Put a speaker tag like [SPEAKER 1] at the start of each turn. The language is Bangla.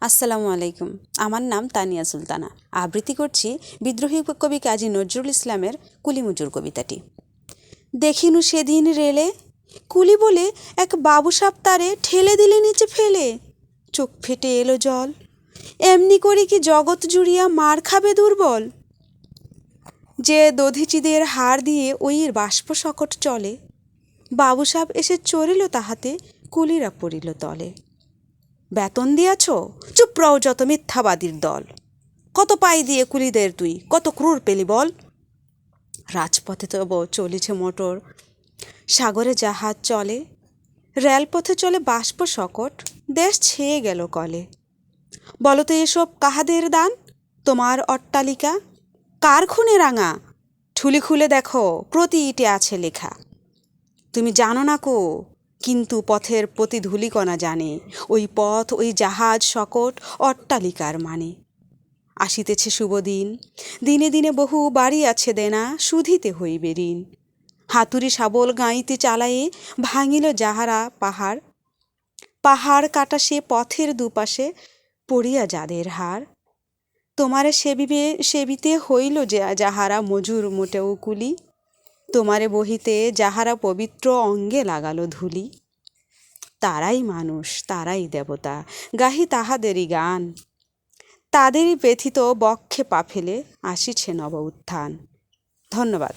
[SPEAKER 1] আসসালামু আলাইকুম। আমার নাম তানিয়া সুলতানা। আবৃত্তি করছি বিদ্রোহী কবি কাজী নজরুল ইসলামের কুলিমুজুর কবিতাটি। দেখিনু সেদিন রেলে কুলি বলে এক বাবুসাপ তারে ঠেলে দিলে নিচে ফেলে, চোখ ফেটে এলো জল। এমনি করে কি জগৎ জুড়িয়া মার খাবে দুর্বল? যে দধিচিদের হাড় দিয়ে ওই বাষ্প সকট চলে, বাবুসাপ এসে চড়িল তাহাতে, কুলিরা পড়িল তলে। বেতন দিয়াছ? চুপ রও যত মিথ্যাবাদীর দল। কত পাই দিয়ে কুলিদের তুই, কত ক্রূর পেলি বল? রাজপথে তব চলিছে মোটর, সাগরে জাহাজ চলে, রেলপথে চলে বাষ্প সকট, দেশ ছেয়ে গেল কলে। বলতো এসব কাহাদের দান? তোমার অট্টালিকা কার খুনে রাঙা? ঠুলি খুলে দেখো, প্রতি ইটে আছে লেখা। তুমি জানো না কো, কিন্তু পথের প্রতি ধূলিকণা জানে, ওই পথ ওই জাহাজ সকট অট্টালিকার মানে। আসিতেছে শুভদিন, দিনে দিনে বহু বাড়ি আছে দেনা, শুধিতে হইবে ঋণ। হাতুড়ি শাবল গাঁইতে চালায়ে ভাঙিল যাহারা পাহাড়, পাহাড় কাটা সে পথের দুপাশে পড়িয়া যাদের হার। তোমারে সেবিতে হইল যে যাহারা মজুর মোটেও কুলি, তোমারে বহিতে যাহারা পবিত্র অঙ্গে লাগালো ধুলি। তারাই মানুষ, তারাই দেবতা, গাহি তাহাদেরই গান। তাদেরই ব্যথিত বক্ষে পা ফেলে আসিছে নব উত্থান। ধন্যবাদ।